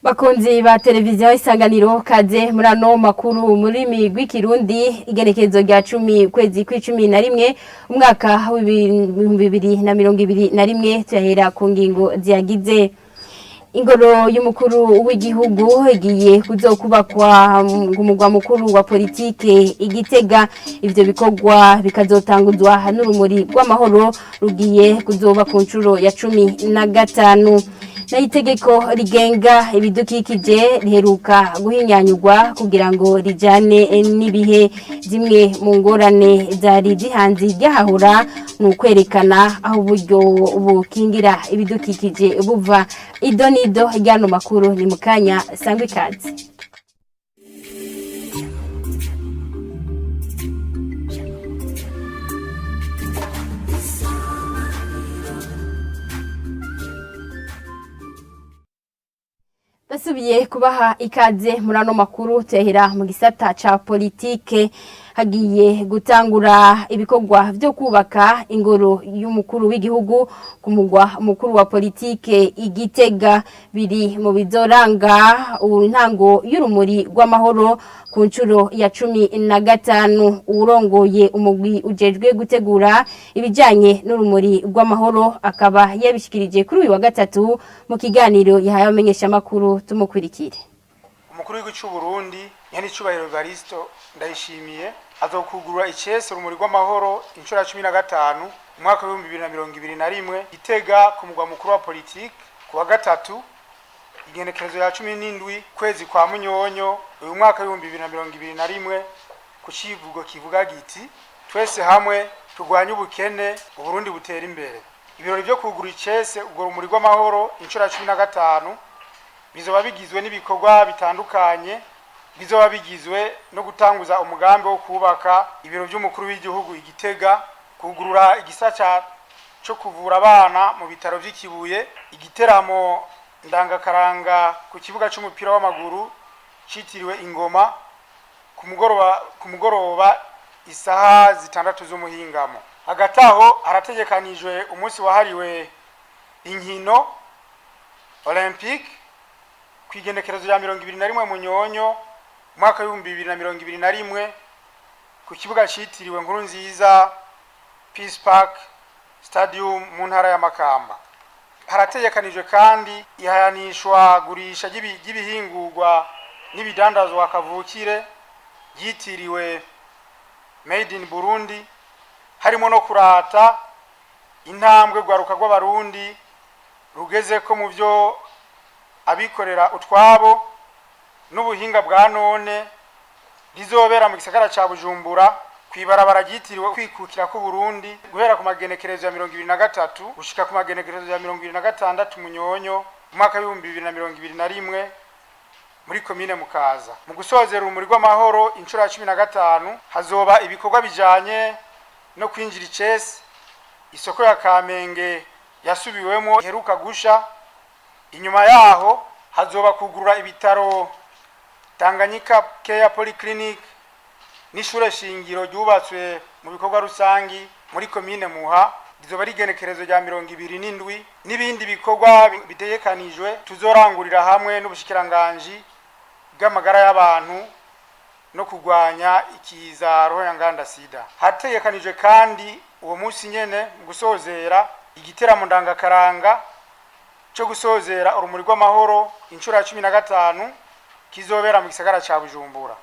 Bakunzi ba televiziyo Isanganiro kaze murano makuru muri migwi Kirundi igenekezo rya 10 kwezi kw'icumi na rimwe umwaka wa 2021 tuyahera ku ngingo ziyagize. Ingoro y'umukuru w'igihugu igiye kuzokubakwa ku mugwa mukuru wa politike Igitega. Ivyo bikorwa bikazotanguzwa n'urumuri rw'amahoro rugiye kuzoba ku ncuro ya 15. Na itegeko rigenga ibidukikije riheruka guhinyanyurwa kugira ngo rijane n'ibihe. Zimwe mu ngorane zari zihanze ryahahura mu kwerekana aho uburyo bukingira ibidukikije buva. Idonido ryano makuru ni mukanya sangwe ikaze. Dasubiye kubaha ikaze murano makuru tehera mu gisata ca politike. Hagiye gutangura ibikorwa byo kubaka ingoro y'umukuru w'igihugu ku mugwa mukuru wa politike Igitega. Biri mu bizoranga intango y'urumuri rw'amahoro ku ncuro ya 15. Urongoye umugwi ujejwe gutegura ibijanye n'urumuri rw'amahoro akaba yabishikirije kuri uyu wa gatatu mu kiganiro yahaye abamenyesha makuru. Tumukurikire. Umukuru w'igihugu cy'u Burundi yani cubahiro Evaristo Ndayishimiye azokugurura icese urumuri rw'amahoro inshuro ya 15 umwaka wa 2021 Gitega ku mugwa mukuru wa politike ku wa gatatu igenekerezo ya 17 kwezi kwa Munyonyo uyu mwaka wa 2021 ku civugo kivuga giti twese hamwe turwanye ubukene Uburundi butera imbere. Ibirori byo kugura icese ubwo rumuri rw'amahoro inshuro ya 15 bizoba bigizwe n'ibikorwa bitandukanye. Bizoba bigizwe no gutanguza umugambi wo kubaka ibiro by'umukuru w'igihugu Igitega, kugurura igisaca cyo kuvura abana mu bitaro by'Ikibuye, igiteramo ndangakaranga ku kibuga cy'umupira w'amaguru citiriwe Ingoma ku mugoroba isaha 6 z'umuhingamo. Hagati aho harategekanijwe umunsi wahariwe inkino Olympique kwigenekerezo ya 2021 Munyonyo mwaka wa 2021 ku kibuga citiriwe Nkurunziza Peace Park Stadium mu ntara ya Makamba. Harategekanijwe kandi ihayanishwa gurisha ry'ibihingurwa n'ibidandazwa kavukire yitiriwe Made in Burundi, harimo no kurata intambwe gwaruka rw'abarundi rugeze ko mu byo abikorera utwabo n'ubuhinga bwa none rizobera mu gisagara ca Bujumbura kwibarabara ryitiriwe kwikukira ku Burundi guhera ku magenekerezo ya 2023 gushika ku magenekerezo ya 2026 Munyonyo umwaka wa 2021 muri komine Mukaza. Mu gusozera urumuri rw'amahoro inshuro ya 15 hazoba ibikorwa bijanye no kwinjira icese isoko ya Kamenge yasubiwemo heruka gusha. Inyuma yaho hazoba kugurura ibitaro Tanganyika Care Polyclinic n'ishure shingiro ryubatswe mu bikorwa rusangi muri komine Muha. Rizoba rigenekerezo rya 27 n'ibindi bikorwa bitegekanijwe tuzorangurira hamwe n'ubushikiranganje bw'amagara y'abantu no kugwanya ikiza roho yanganda sida. Hategekanijwe kandi uwo munsi nyene gusozera igiteramo ndangakaranga cyo gusozera urumuri rw'amahoro inshuro ya 15 kizobera mu gisagara ca Bujumbura.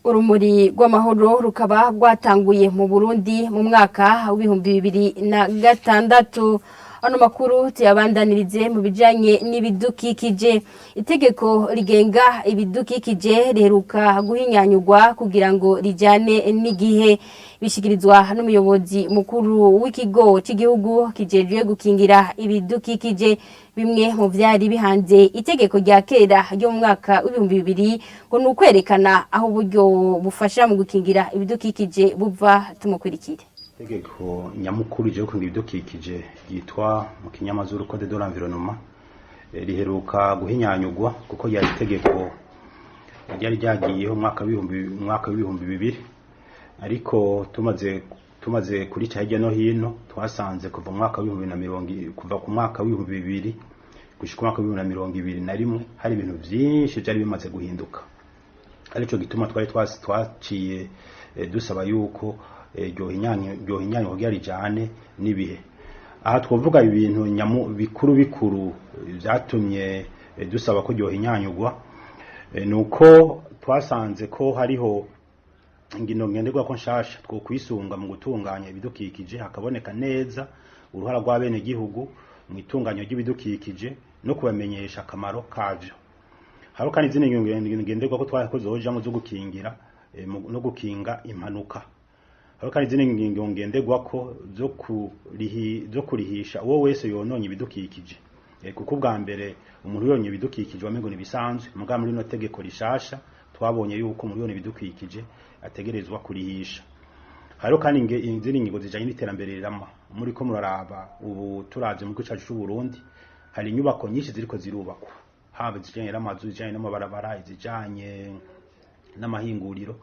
Urumuri rw'amahoro rukaba rwatanguye mu Burundi mu mwaka wa 2006. ano makuru tuyabandanirize mu bijanye n'ibidukikije. Itegeko rigenga ibidukikije riheruka guhinyanyurwa kugira ngo rijane n'igihe, bishikirizwa n'umuyobozi mukuru w'ikigo cy'igihugu kijejwe gukingira ibidukikije. Bimwe mu vyari bihanze itegeko rya kera ryo mu mwaka w'2000 ngo nukwerekana aho uburyo bufasha mu gukingira ibidukikije buva. Tumukurikire. Itegeko nyamukuru ryo gukingira ibidukikije ryitwa mu kinyamazuru Code de l'environnement riheruka guhinyanyurwa kuko yari itegeko ryari ryagiyeho mwaka w'ibihumbi bibiri, ariko tumaze kurica hirya no hino twasanze kuva mu mwaka kuva ku mwaka w'ibihumbi bibiri gushika mwaka w'2021 hari ibintu byinshi byari bimaze guhinduka. Arico gituma twari twaciye dusaba yuko ryohinyanyurwa kugira rijane n'ibihe. Aha twovuga ibintu bikuru byatumye dusaba ko ryohinyanyurwa, nuko twasanze ko hariho ingino ngenderwa ko nshasha two kwisunga mu gutunganya ibidukikije, hakaboneka neza uruhara rw'abene gihugu mu itunganyo ry'ibidukikije no kubamenyesha akamaro kavyo. Haro kandi izindi ngenderwa ko twakozojamo zo gukingira no gukinga impanuka. Haro kandi izindi ngenderwa ko zo kurihisha uwo wese yononye ibidukikije, kuko bwa mbere umuntu yonye ibidukikije wamengo nibisanzwe, muga muri no tegeko rishasha twabonye yuko muri yone ibidukikije ategerezwa kurihisha. Haro kandi izindi ngingo zijanye n'iterambere rirama. Muri ko muraraba ubu turavye mu gihugu cy'u Burundi hari inyubako nyinshi ziriko zirubakwa, haba zijanye n'amazu, zijanye n'amabarabara, izijanye n'amahinguriro.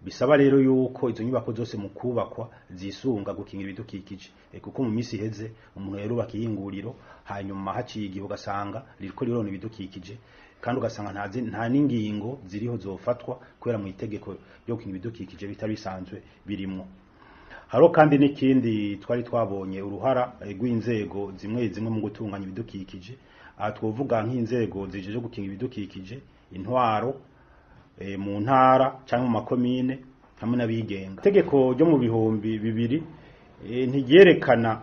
Bisaba rero yuko izo nyubako zose mu kubakwa zisunga gukingira ibidukikije, kuko mu misi heze umuntu yarubaka ihinguriro hanyuma haciye igihe ugasanga ririko rirona ibidukikije, kandi ugasanga nta n'ingingo ziriho zofatwa kubera mu itegeko ryo gukingira ibidukikije bitari bisanzwe birimo. Haro kandi n'ikindi twari twabonye uruhara rw'inzego zimwe mu gutunganya ibidukikije. Aha twovuga nk'inzego zijeje gukingira ibidukikije, intwaro mu ntara cyangwa mu makomine hamwe n'abigenga. Itegeko ryo mu bihumbi bibiri ntigerekana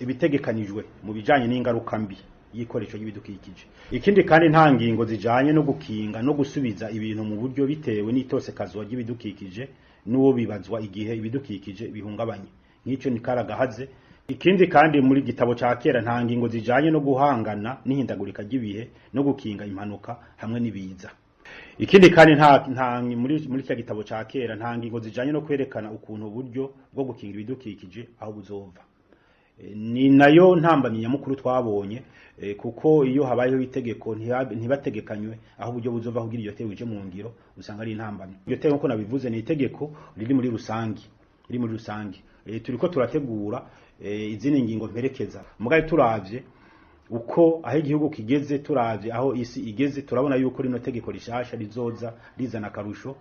ibitegekanijwe mu bijanye n'ingaruka mbi y'ikoresho y'ibidukikije. Ikindi kandi nta ngingo zijanye no gukinga no gusubiza ibintu mu buryo bitewe n'itosekazwa ry'ibidukikije n'uwo bibazwa igihe ibidukikije bihungabanye. Nk'icyo ni karagahaze. Ikindi kandi muri gitabo ca kera nta ngingo zijanye no guhangana n'ihindagurika ry'ibihe no gukinga impanuka hamwe n'ibiza. Ikindi kandi nta muri cya gitabo ca kera nta ngingo zijanye no kwerekana ukuntu uburyo bwo gukingira ibidukikije aho buzova. Ni nayo ntambamye nyamukuru twabonye, kuko iyo habayeho itegeko ntibategekanywe aho uburyo buzova kugira iryo tegeko ije mu ngiro, usanga ari intambamye. Iryo tegeko ko nabivuze ni itegeko riri muri rusangi. Turiko turategura izindi ngingo mperekeza. Mugabe turavye uko aho igihugu kigeze, turavye aho isi igeze, turabona yuko rino tegeko rishasha rizoza rizana karusho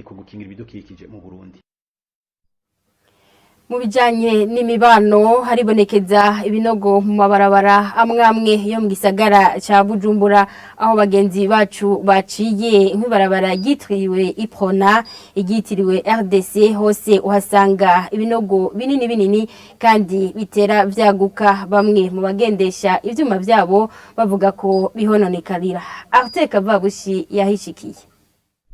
ku gukingira ibidukikije mu Burundi. Mu bijanye n'imibano haribonekeza ibinogo mu mabarabara amwe yo mu gisagara ca Bujumbura, aho bagenzi bacu baciye nk'ibarabara ryitiriwe Iprona, igitiriwe RDC, hose uhasanga ibinogo binini kandi bitera vyaguka. Bamwe mu bagendesha ivyuma vyabo bavuga ko bihononekarira. Arteka Vabushi yahishikiye.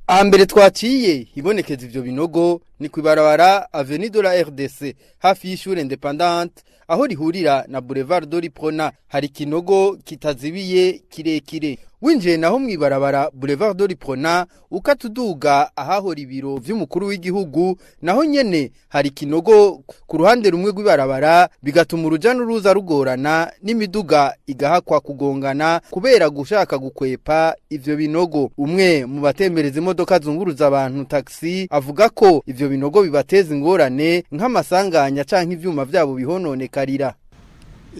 Ambere twaciye hibonekeza ivyo binogo ni kwibarabara Avenue de la RDC hafi y'ishure Independante, aho rihurira na Boulevard de l'Iprona. Hari kinogo kitazibiye kirekire. Winjiye naho mwibarabara Boulevard de l'Iprona ukatuduga ahahora ibiro vy'umukuru w'igihugu, naho nyene hari kinogo ku ruhande rumwe rw'ibarabara, bigatuma uruja n'uruza rugorana n'imiduga igahakwa kugongana kubera gushaka gukwepa ivyo binogo. Umwe mu batembereza imodoka zunguruza abantu taxi avuga ko ivyo binogo bibateza ingorane nk'amasanganya canke ivyuma vyabo bihononekarira.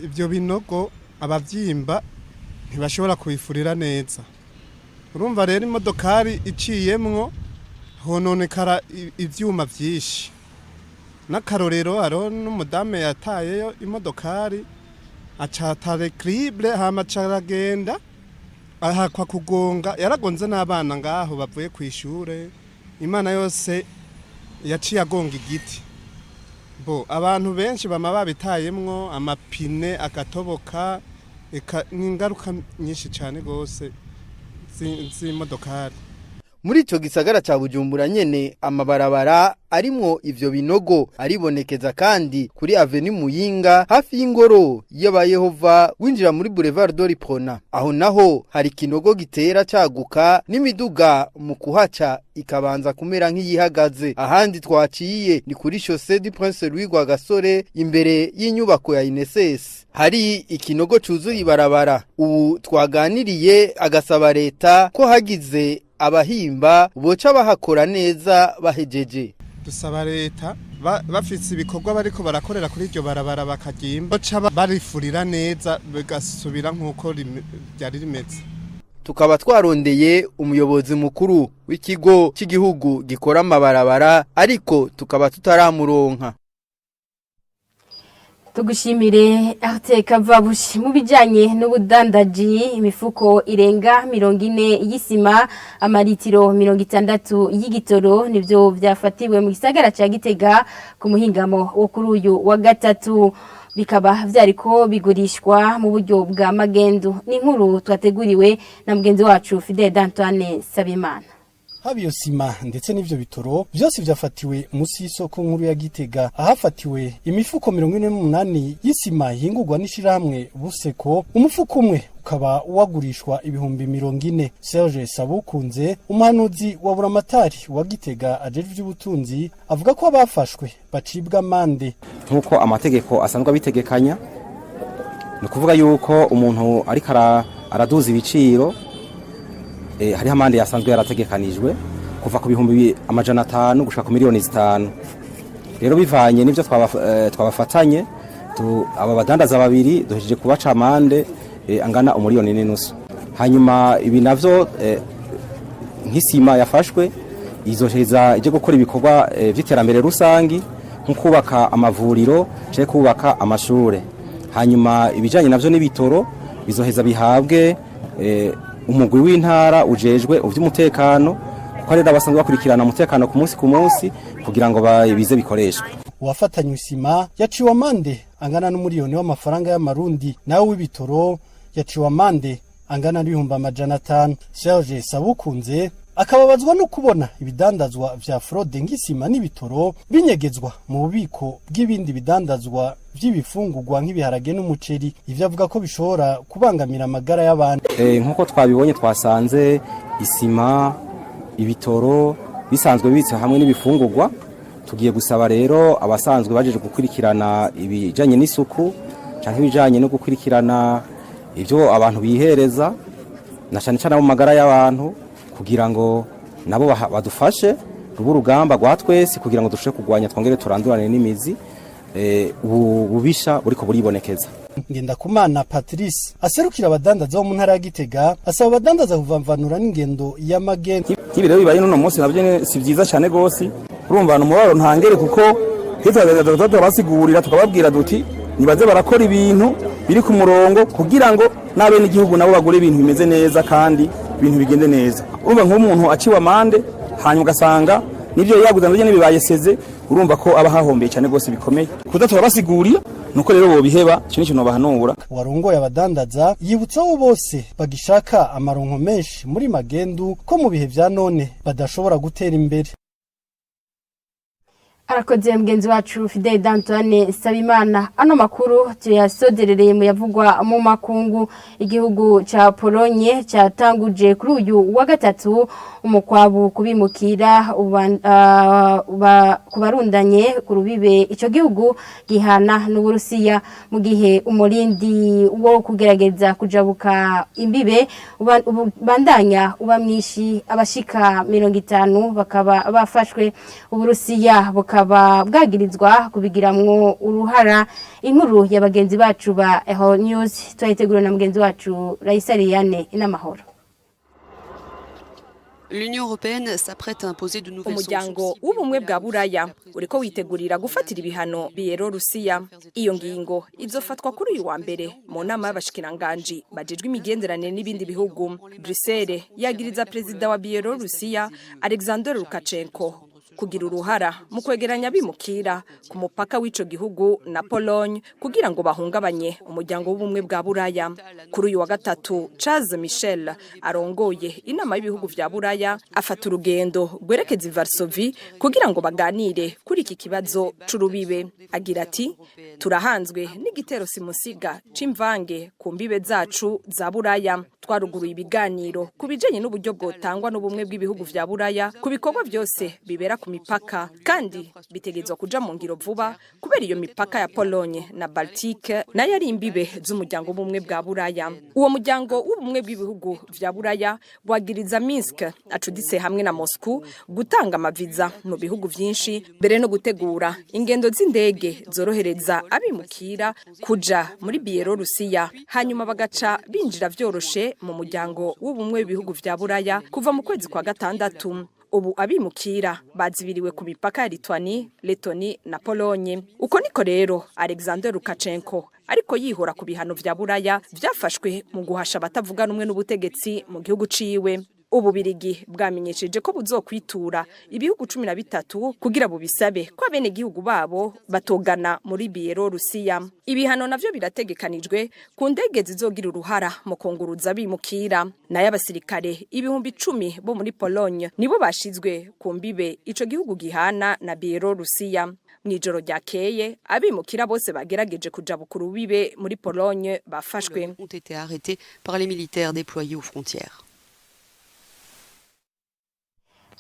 Ivyo binogo abavyimba ntibashobora kubifurira neza. Urumva rero imodokari iciyemwo hononekara ivyuma vyinshi. N'akarorero aro n'umudame yatayeyo imodokari acatare crible hama caragenda ahakwa kugonga, yaragonze n'abana ngaho bavuye kwishure. Imana yose yaciye agonga igiti. abantu benshi bama babitayemwo amapine agatoboka n'ingaruka nyinshi cyane gose z'imodokari. Muri ico gisagara ca Bujumbura nyene amabarabara arimwo ivyo binogo aribonekeza kandi kuri Avenue Muyinga hafi y'ingoro y'abayehova winjira muri Boulevard Doriprona. Aho naho hari kinogo gitera caguka n'imiduga mu kuhaca ikabanza kumera nk'iyihagaze. Ahandi twaciye ni kuri Chaussée du Prince Louis Rwagasore imbere y'inyubako ya INSS. Hari ikinogo cuzuye ibarabara. Ubu twaganiriye agasaba leta ko hagize abahimba boca bahakora neza bahejeje. Dusaba leta bafise ibikorwa bariko barakorera kuri iryo barabara bakagimba boca barifurira neza bigasubira nkuko byari rimeze. Tukaba twarondeye umuyobozi mukuru w'ikigo cy'igihugu gikora amabarabara ariko tukaba tutaramuronka. Tugushimire Arte Kavabushi mu bijanye n'ubudandaji imifuko irenga 40 y'isima amaritiro 60 y'igitoro nivyo vyafatiwe mu gisagara ca Gitega ku muhingamo wo kuri uyu wa gatatu bikaba vyariko bigurishwa mu buryo bwa magendu n'inkuru twateguriwe na mugenzi wacu Fidel Antoine Sabimana. Habiyo sima ndetse n'ivyo bitoro byose vyafatiwe musi y'isoko nkuru ya Gitega ahafatiwe imifuko 48 y'isima yingurwa n'ishirahamwe Buseko umufuko umwe ukaba wagurishwa ibihumbi 40. Serge Sabukunze umuhanuzi wa buramatari wa Gitega ajejwe iby'ubutunzi avuga ko abafashwe bacibwa amande nkuko amategeko asanzwe abitegekanya ni kuvuga yuko umuntu ariko araduza ibiciro hari amande yasanzwe yarategekanijwe kuva ku bihumbi 500 gushika ku miliyoni 5. Rero bivanye n'ivyo twabafatanye aba badandaza babiri duhejeje kubaca amande angana umiliyoni n'inusu. Hanyuma ibi navyo nk'isima yafashwe izoheza ije gukora ibikorwa vy'iterambere rusangi nko kubaka amavuriro cyo kubaka amashure. Hanyuma ibijanye navyo n'ibitoro bizoheza bihabwe umugwi w'intara ujejwe uvy'umutekano kuko rero abasanzwe bakurikirana umutekano ku munsi kugira ngo bize bikoreshwe. Uwafatanywe isima yaciwe amande angana n'umiliyoni w'amafaranga y'amarundi nawe w'ibitoro yaciwe amande angana n'ibihumbi 500. Serge Sabukunze akababazwa no kubona ibidandazwa vya fraude ng'isima n'ibitoro binyegezwa mu bubiko bw'ibindi bidandazwa vy'ibifungurwa nk'ibiharage n'umuceri ivyo avuga ko bishobora kubangamira amagara y'abantu. Nkuko twabibonye twasanze isima ibitoro bisanzwe bibitse hamwe n'ibifungurwa tugiye gusaba rero abasanzwe bajeje gukurikirana ibijanye n'isuku canke ibijanye no gukurikirana ivyo abantu bihereza na cyane cyane mu magara y'abantu kugira ngo nabo badufashe rugamba rwa twese kugira ngo dushobore kugwanya twongere turandurane n'imizi ububisha buriko buribonekeza. Ngendakumana Patrice aserukira abadandaza bo mu ntara ya Gitega asaba abadandaza kuvamvanura n'ingendo y'amagendo. Ibi rero bibaye no munsi navyo si vyiza cyane gose urumva no mubaro ntangere kuko hitwa basigurira tukababwira duti nibaze barakora ibintu biri ku murongo kugira ngo nabe n'igihugu nabo bagure ibintu bimeze neza kandi ibintu bigende neza. Urumva nk'umuntu aciwe amande hanyuma ugasanga nivyo yaguze navyo nibibayeseze urumva ko aba hahombeye cyane gose bikomeye kuza turabasigurira nuko rero bo biheba kintu no bahanura. Warongoye abadandaza yibutsaho bose bagishaka amaronko menshi muri magendu ko mu bihe vya none badashobora gutera imbere. Arakoze mugenzi wacu Fidel Antoine Sabimana. Ano makuru tuyasoderereye mu yavugwa mu makungu. Igihugu ca Polonye cyatanguje kuri uyu wa gatatu umukwabu kubimukira kubarundanye ku rubibe ico gihugu gihana n'Uburusiya mu gihe umurindi wo kugerageza kujabuka imbibe bandanya ubamwishi abashika 50 bakaba bafashwe. Uburusiya bukaba bwagirizwa kubigiramwo uruhara. Inkuru y'abagenzi bacu ba Eho News twayitegura na mugenzi wacu Raisa Liyane inamahoro. L'Union européenne s'apprête à imposer de nouvelles sanctions. Umuryango w'ubumwe bwa Buraya uriko witegurira gufatira ibihano Bielorusiya. Iyo ngingo izofatwa kuri uyu wa mbere mu nama y'abashikiranganje bajejwe imigenderanire n'ibindi bihugu. Bruxelles yagiriza president wa Bielorusiya Alexander Lukashenko kugira uruhara mu kwegeranya bimukira ku mupaka w'ico gihugu na Pologne kugira ngo bahungabanye umuryango w'ubumwe bwa Buraya. Kuri uyu wa gatatu Charles Michel arongoye inama y'ibihugu vya Buraya afata urugendo gwerekeza i Varsovie kugira ngo baganire kuri iki kibazo c'urubibe. Agira ati turahanzwe n'igitero simusiga c'imvange ku mbibe zacu za Buraya. Twaruguruye ibiganiro kubijanye n'uburyo bwotangwa n'ubumwe bw'ibihugu vya Buraya ku bikorwa byose bibera ku mipaka kandi bitegezwa kuja mu ngiro vuba kubera iyo mipaka ya Pologne na Baltique nayo ari imbibe z'umuryango w'ubumwe bwa Buraya. Uwo muryango w'ubumwe bw'ibihugu vya Buraya bwagiriza Minsk acuditse hamwe na Moscow gutanga amaviza mu bihugu vyinshi mbere no gutegura ingendo z'indege zorohereza abimukira kuja muri Bielorusiya hanyuma bagaca binjira vyoroshe mu muryango w'ubumwe w'ibihugu vya Buraya kuva mu kwezi kwa gatandatu. Ubu abimukira bazibiriwe ku mipaka ya Lituania, Letoni na Pologne. Uko niko rero Alexander Lukashenko ariko yihora ku bihano vya Buraya vyafashwe mu guhasha batavuga numwe n'ubutegetsi mu gihugu ciwe. Ububirigi bwamenyesheje ko buzokwitura ibihugu 13 kugira bubisabe ko abene gihugu babo batogana muri Bielorusiya. Ibihano navyo birategekanijwe ku ndege zizogira uruhara mu konguruza bimukira. Naye abasirikare ibihumbi 10 bo muri Pologne nibo bashizwe ku mbibe ico gihugu gihana na Bielorusiya. Mwijoro ryakeye abimukira bose bagerageje kuja bukuru bibe muri Pologne bafashwe. Ont été arrêtés par les militaires déployés aux frontières.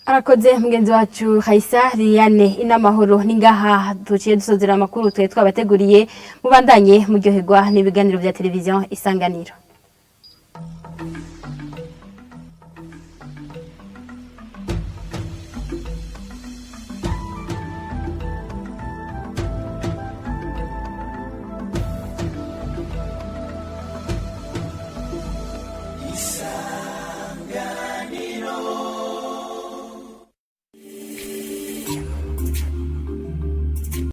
Arakoze mugenzi wacu Haisa Liliane inamahoro ningaha duciye dusozera amakuru twe twabateguriye mubandanye muryoherwa n'ibiganiro vya televiziyo Isanganiro.